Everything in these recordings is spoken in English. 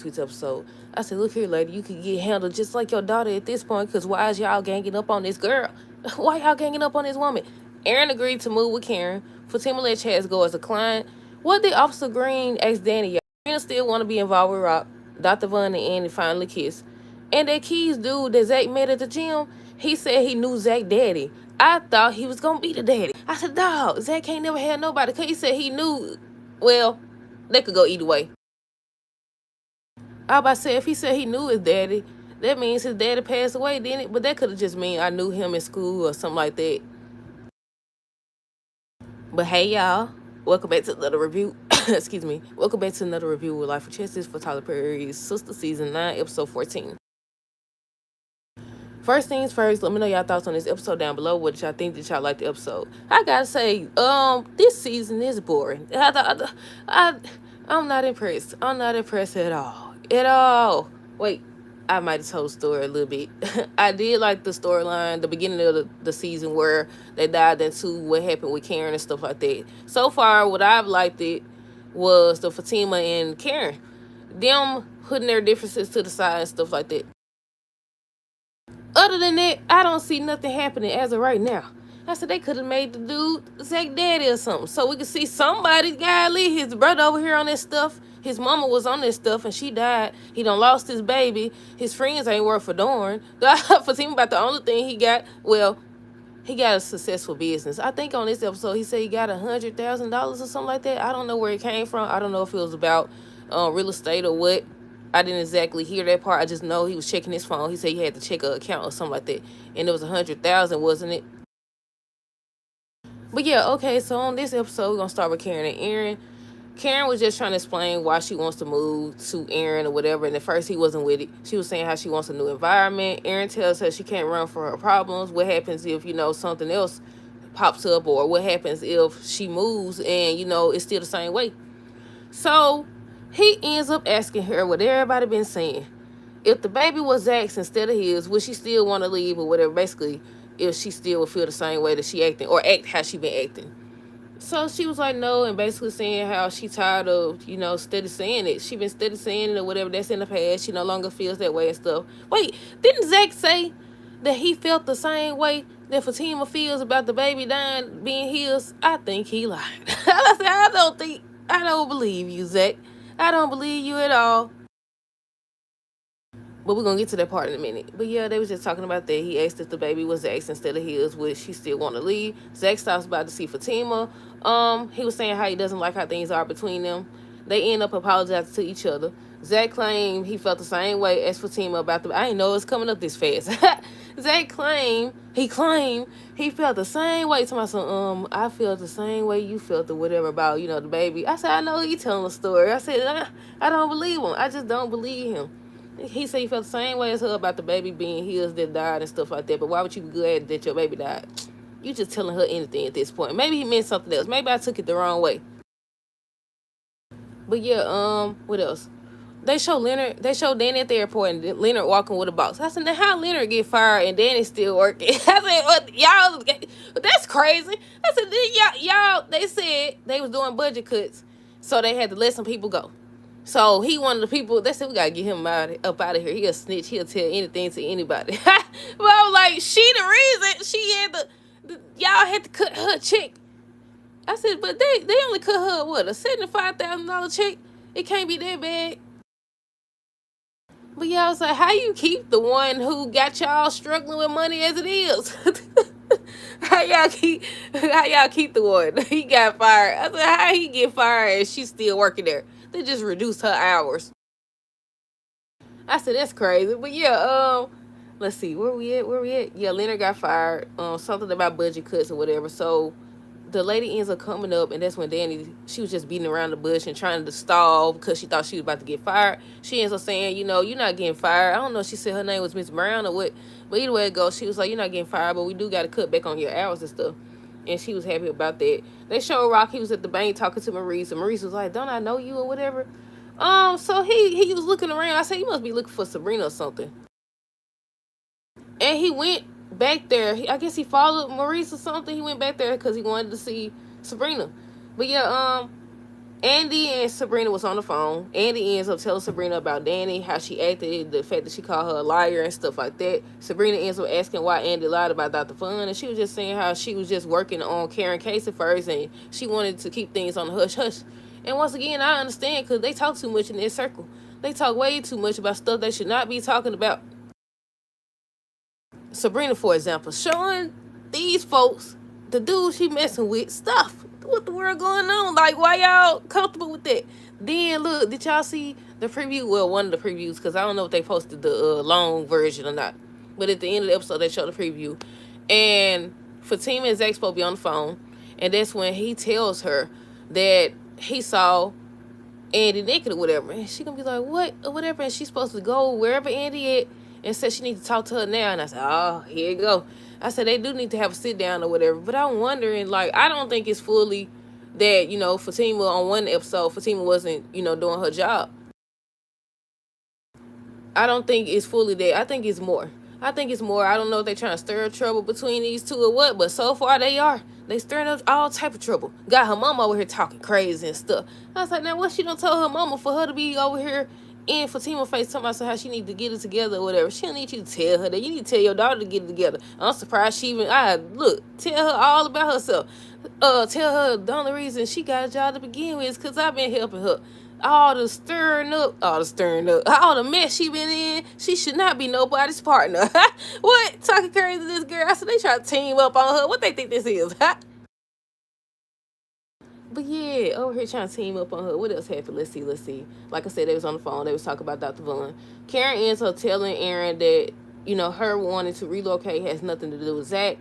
week's episode. I said, look here, lady, you could get handled just like your daughter at this point, because why is y'all ganging up on this girl? Why y'all ganging up on this woman? Aaron agreed to move with Karen. Fatima let Chaz go as a client. What did Officer Green ask Danny? Y'all still want to be involved with Rock. Dr. Von and Annie finally kissed. And that Keys dude that Zach met at the gym, he said he knew Zach daddy. I thought he was going to be the daddy. I said, dog, Zach ain't never had nobody. Because he said he knew, well, they could go either way. I was about to say, if he said he knew his daddy, that means his daddy passed away, didn't it? But that could have just mean I knew him in school or something like that. But hey, y'all. Welcome back to another review. Excuse me. Welcome back to another review with Life of Chesses for Tyler Perry's Sister Season 9, Episode 14. First things first, let me know y'all thoughts on this episode down below. What y'all think that y'all like the episode. I gotta say, this season is boring. I'm not impressed. I'm not impressed at all. At all. Wait, I might have told the story a little bit. I did like the storyline, the beginning of the season where they dived into what happened with Karen and stuff like that. So far, what I've liked it was the Fatima and Karen. Them putting their differences to the side and stuff like that. Other than that, I don't see nothing happening as of right now. I said they could have made the dude Zach daddy or something, so we could see somebody. Golly, his brother over here on this stuff. His mama was on this stuff and she died. He done lost his baby. His friends ain't worth a darn. For him, about the only thing he got, well, he got a successful business. I think on this episode he said he got $100,000 or something like that. I don't know where it came from. I don't know if it was about real estate or what. I didn't exactly hear that part. I just know he was checking his phone. He said he had to check an account or something like that, and it was 100,000, wasn't it? But yeah, okay. So on this episode, we're gonna start with Karen and Aaron. Karen was just trying to explain why she wants to move to Aaron or whatever, and at first he wasn't with it. She was saying how she wants a new environment. Aaron tells her she can't run for her problems. What happens if something else pops up, or what happens if she moves and it's still the same way? So he ends up asking her what everybody been saying. If the baby was Zach's instead of his, would she still want to leave or whatever? Basically, if she still would feel the same way that she acting or act how she been acting. So she was like, no, and basically saying how she tired of, steady saying it. She been steady saying it or whatever. That's in the past. She no longer feels that way and stuff. Wait, didn't Zach say that he felt the same way that Fatima feels about the baby dying being his? I think he lied. I don't believe you, Zach. I don't believe you at all. But we're going to get to that part in a minute. But yeah, they was just talking about that. He asked if the baby was Zach's instead of his, would she still want to leave? Zach stops by to see Fatima. He was saying how he doesn't like how things are between them. They end up apologizing to each other. Zach claimed he felt the same way as Fatima about the... I didn't know it was coming up this fast. Zach claimed he felt the same way to myself. I felt the same way you felt or whatever about, the baby. I said, I know he telling a story. I said, I don't believe him. I just don't believe him. He said he felt the same way as her about the baby being his that died and stuff like that. But why would you be glad that your baby died? You just telling her anything at this point. Maybe he meant something else. Maybe I took it the wrong way. But yeah, what else? They show Danny at the airport and Leonard walking with a box. I said, now how Leonard get fired and Danny's still working? I said, what, y'all, that's crazy. I said, y'all, they said they was doing budget cuts, so they had to let some people go. So he one of the people. They said we gotta get him up out of here. He'll snitch. He'll tell anything to anybody. But I was like, she the reason she had y'all had to cut her check. I said, but they only cut her what, a $75,000 check. It can't be that bad. But y'all was like, how you keep the one who got y'all struggling with money as it is? How y'all keep the one? He got fired. I said, how he get fired and she's still working there? They just reduced her hours. I said, that's crazy. But yeah, let's see, where we at? Yeah, Leonard got fired. Something about budget cuts or whatever. So the lady ends up coming up, and that's when she was just beating around the bush and trying to stall because she thought she was about to get fired. She ends up saying, you're not getting fired. I don't know if she said her name was Miss Brown or what. But either way it goes, she was like, you're not getting fired, but we do got to cut back on your hours and stuff. And she was happy about that. They showed Rock, he was at the bank talking to Maurice, and Maurice was like, don't I know you or whatever? So he was looking around. I said, he must be looking for Sabrina or something. And he went back there. I guess he followed Maurice or something. He went back there because he wanted to see Sabrina. But yeah, Andy and Sabrina was on the phone. Andy ends up telling Sabrina about Danny, how she acted, the fact that she called her a liar and stuff like that. Sabrina ends up asking why Andy lied about Dr. Fun, and she was just saying how she was just working on Karen case at first, and she wanted to keep things on the hush hush. And once again, I understand because they talk too much in their circle. They talk way too much about stuff they should not be talking about. Sabrina, for example, showing these folks, the dude she messing with, stuff. What the world going on? Like, why y'all comfortable with that? Then look, did y'all see the preview? Well, one of the previews, because I don't know if they posted the long version or not. But at the end of the episode, they showed the preview, and Fatima and Zach supposed to be on the phone, and that's when he tells her that he saw Andy naked or whatever. And she gonna be like, what? Or whatever. And she's supposed to go wherever Andy at and said she needs to talk to her now. And I said, oh, here you go. I said, they do need to have a sit down or whatever. But I'm wondering, like, I don't think it's fully that, Fatima on one episode, Fatima wasn't, doing her job. I don't think it's fully that. I think it's more. I think it's more. I don't know if they're trying to stir trouble between these two or what, but so far they are. They stirring up all type of trouble. Got her mama over here talking crazy and stuff. I was like, now what she done told her mama for her to be over here in Fatima face talking about how she need to get it together or whatever. She don't need you to tell her that. You need to tell your daughter to get it together. I'm surprised she even, tell her all about herself. Tell her the only reason she got a job to begin with is because I've been helping her. All the mess she been in, she should not be nobody's partner. What? Talking crazy to this girl. I said they try to team up on her. What they think this is? But yeah, over here trying to team up on her. What else happened? Let's see. Like I said, they was on the phone. They was talking about Dr. Vaughn. Karen ends up telling Aaron that, her wanting to relocate has nothing to do with Zach.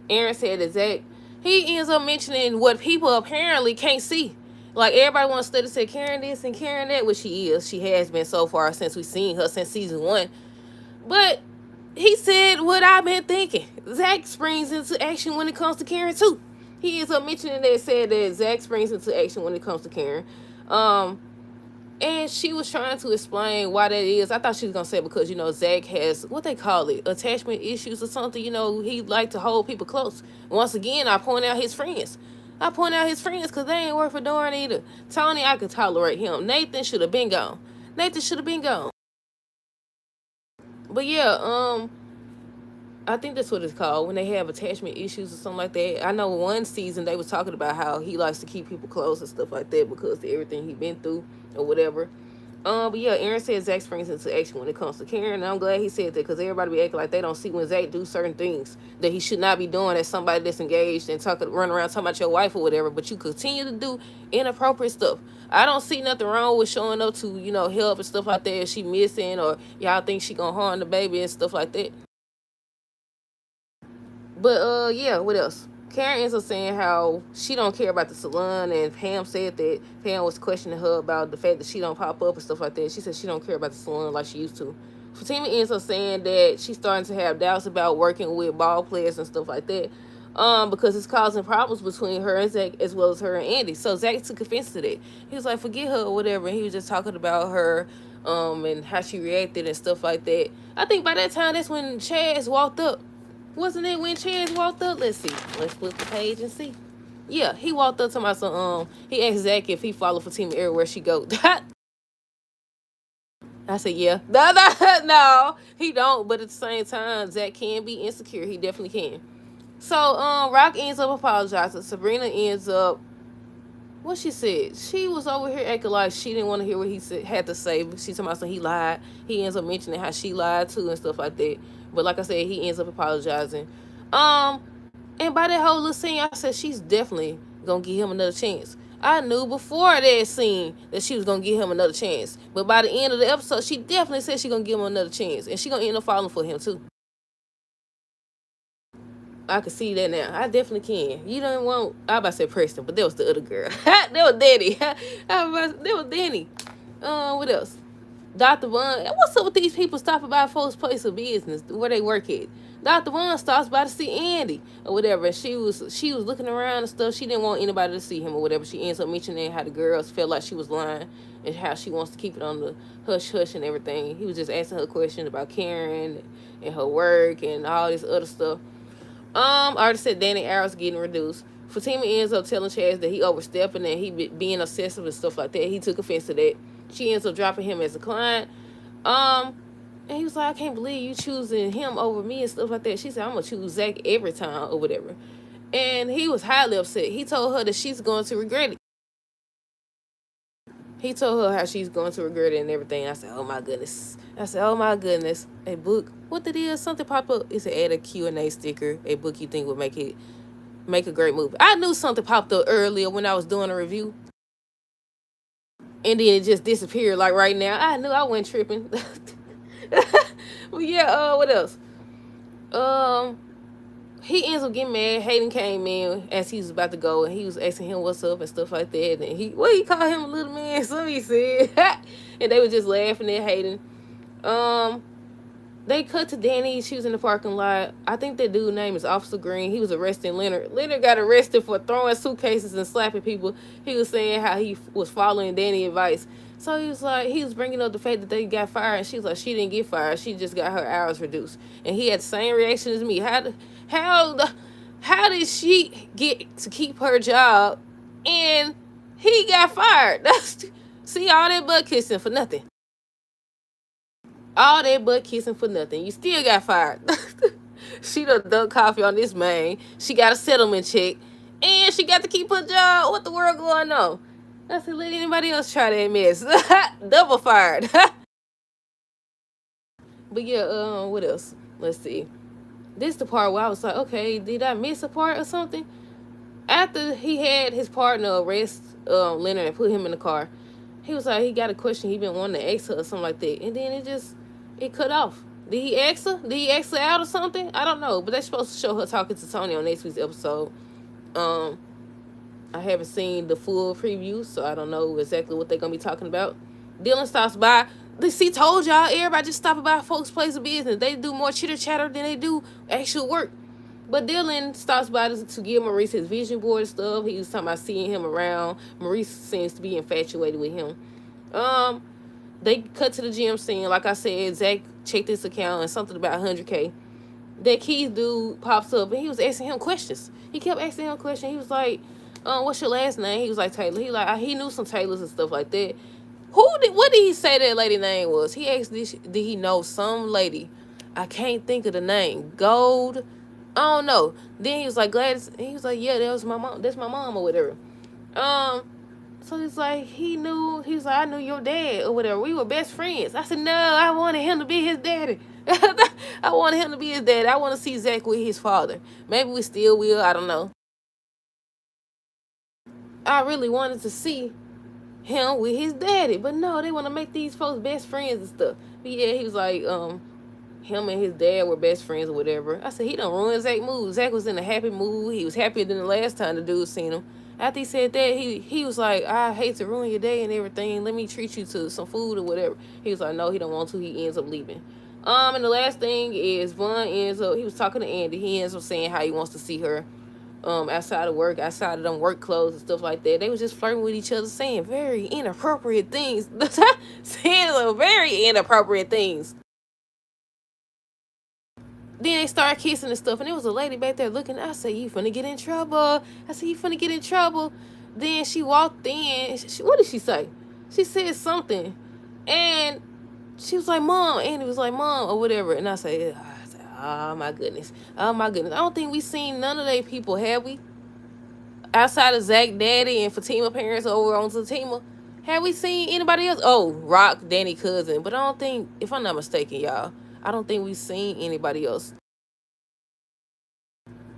Aaron said that Zach, he ends up mentioning what people apparently can't see. Like, everybody wants to study, say Karen this and Karen that, which she is. She has been so far since we've seen her since season 1. But he said what I've been thinking. Zach springs into action when it comes to Karen, too. He ends up mentioning that, said that Zach springs into action when it comes to Karen. And she was trying to explain why that is. I thought she was going to say because, Zach has, what they call it, attachment issues or something. He like to hold people close. Once again, I point out his friends. Because they ain't worth a darn either. Tony, I could tolerate him. Nathan should have been gone. But yeah, I think that's what it's called when they have attachment issues or something like that. I know one season they was talking about how he likes to keep people close and stuff like that because of everything he been through or whatever. But yeah, Aaron said Zach springs into action when it comes to Karen, and I'm glad he said that because everybody be acting like they don't see when Zach do certain things that he should not be doing as somebody that's engaged and run around talking about your wife or whatever, but you continue to do inappropriate stuff. I don't see nothing wrong with showing up to, help and stuff like that if she missing or y'all think she gonna harm the baby and stuff like that. But yeah, what else? Karen ends up saying how she don't care about the salon, and Pam said that Pam was questioning her about the fact that she don't pop up and stuff like that. She said she don't care about the salon like she used to. Fatima ends up saying that she's starting to have doubts about working with ball players and stuff like that, because it's causing problems between her and Zach as well as her and Andy. So Zach took offense to that. He was like, forget her or whatever, and he was just talking about her and how she reacted and stuff like that. I think by that time, that's when Chaz walked up. Wasn't it when Chaz walked up? Let's see. Let's flip the page and see. Yeah, he walked up to my son. He asked Zach if he followed Fatima everywhere she go. I said, yeah. No, he don't. But at the same time, Zach can be insecure. He definitely can. So, Rock ends up apologizing. Sabrina ends up, what she said? She was over here acting like she didn't want to hear what he had to say. She talking about he lied. He ends up mentioning how she lied too and stuff like that. But like I said, he ends up apologizing. And by that whole little scene, I said she's definitely gonna give him another chance. I knew before that scene that she was gonna give him another chance. But by the end of the episode, she definitely said she gonna give him another chance. And she gonna end up falling for him too. I can see that now. I definitely can. You don't want, I about to say Preston, but that was the other girl. That was Danny. That was Danny. What else? Dr. Vaughn. What's up with these people stopping by folks' place of business where they work at? Dr. Vaughn stops by to see Andy or whatever, and she was looking around and stuff. She didn't want anybody to see him or whatever. She ends up mentioning how the girls felt like she was lying and how she wants to keep it on the hush hush and everything. He was just asking her questions about Karen and her work and all this other stuff. I already said Danny Arrow's getting reduced. Fatima ends up telling Chaz that he overstepping and he being obsessive and stuff like that. He took offense to that. She ends up dropping him as a client. And he was like, I can't believe you choosing him over me and stuff like that. She said, I'm gonna choose Zach every time or whatever. And he was highly upset. He told her that she's going to regret it. He told her how she's going to regret it and everything. I said, oh my goodness. A book. What it is? Something popped up. It's an add a Q&A sticker. A book you think would make a great movie. I knew something popped up earlier when I was doing a review. And then it just disappeared like right now. I knew I wasn't tripping. Well, yeah, what else? He ends up getting mad. Hayden came in as he was about to go, and he was asking him what's up and stuff like that. And he called him a little man, so he said. And they were just laughing at Hayden. They cut to Danny. She was in the parking lot. I think that dude's name is Officer Green. He was arresting Leonard. Leonard got arrested for throwing suitcases and slapping people. He was saying how he was following Danny's advice. So he was bringing up the fact that they got fired, and she was like, she didn't get fired. She just got her hours reduced. And he had the same reaction as me. How did she get to keep her job and he got fired? See, all that butt kissing for nothing. All that butt kissing for nothing. You still got fired. She done dunked coffee on this man. She got a settlement check. And she got to keep her job. What the world going on? I said, let anybody else try that mess. Double fired. But yeah, what else? Let's see. This the part where I was like, okay, did I miss a part or something? After he had his partner arrest Leonard and put him in the car, he was like, he got a question he been wanting to ask her or something like that. And then it cut off. Did he ask her? Did he ask her out or something? I don't know. But they're supposed to show her talking to Tony on next week's episode. I haven't seen the full preview, so I don't know exactly what they're going to be talking about. Dylan stops by. See, told y'all, everybody just stopping by folks' place of business. They do more chitter-chatter than they do actual work. But Dylan stops by to give Maurice his vision board stuff. He was talking about seeing him around. Maurice seems to be infatuated with him. They cut to the gym scene. Like I said, Zach checked his account and something about 100K. That Keith dude pops up and he was asking him questions. He kept asking him questions. He was like, what's your last name? He was like, Taylor. He knew some Taylors and stuff like that. What did he say that lady name was? He asked, did he know some lady? I can't think of the name. Gold? I don't know. Then he was like, Gladys. He was like, yeah, that was my mom. That's my mom or whatever. So it's like, he was like, I knew your dad or whatever. We were best friends. I said, no, I wanted him to be his daddy. I wanted him to be his daddy. I want to see Zach with his father. Maybe we still will. I don't know. I really wanted to see him with his daddy, but no, they want to make these folks best friends and stuff. But yeah, he was like, him and his dad were best friends or whatever. I said, he done ruined Zach's mood. Zach was in a happy mood. He was happier than the last time the dude seen him. After he said that, he was like, I hate to ruin your day and everything. Let me treat you to some food or whatever. He was like, no, he don't want to. He ends up leaving. And the last thing is Vaughn ends up, he was talking to Andy. He ends up saying how he wants to see her outside of work, outside of them work clothes and stuff like that. They was just flirting with each other, saying very inappropriate things. Saying some very inappropriate things. Then they started kissing and stuff, and there was a lady back there looking. I said, you finna get in trouble. Then she walked in. What did she say? She said something. And she was like, Mom. Andy was like, Mom, or whatever. And I said, oh, my goodness. I don't think we seen none of they people, have we? Outside of Zach, Daddy, and Fatima parents over on Fatima. Have we seen anybody else? Oh, Rock, Danny, cousin. But I don't think, if I'm not mistaken, y'all, I don't think we've seen anybody else.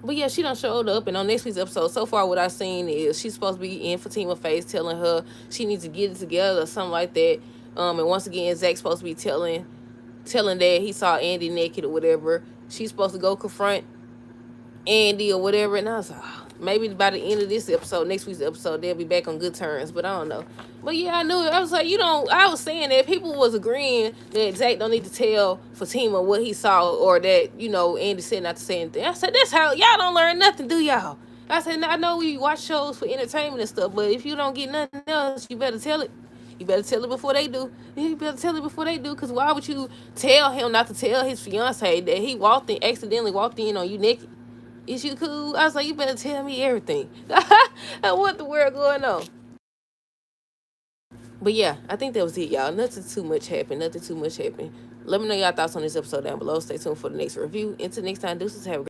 But yeah, she done showed up, and on next week's episode, so far what I've seen is she's supposed to be in Fatima's face telling her she needs to get it together or something like that. And once again, Zach's supposed to be telling that he saw Andy naked or whatever. She's supposed to go confront Andy or whatever. And I was like, maybe by the end of this episode, next week's episode, they'll be back on good terms. But I don't know. But yeah, I knew it. I was like, I was saying that people was agreeing that Zach don't need to tell Fatima what he saw, or that, Andy said not to say anything. I said, that's how y'all don't learn nothing, do y'all? I said, I know we watch shows for entertainment and stuff, but if you don't get nothing else, you better tell it. You better tell it before they do. Because why would you tell him not to tell his fiance that he accidentally walked in on you naked? Is you cool? I was like, you better tell me everything. What the world going on? But yeah, I think that was it, y'all. Nothing too much happened. Nothing too much happened. Let me know y'all thoughts on this episode down below. Stay tuned for the next review. Until next time, deuces. Have a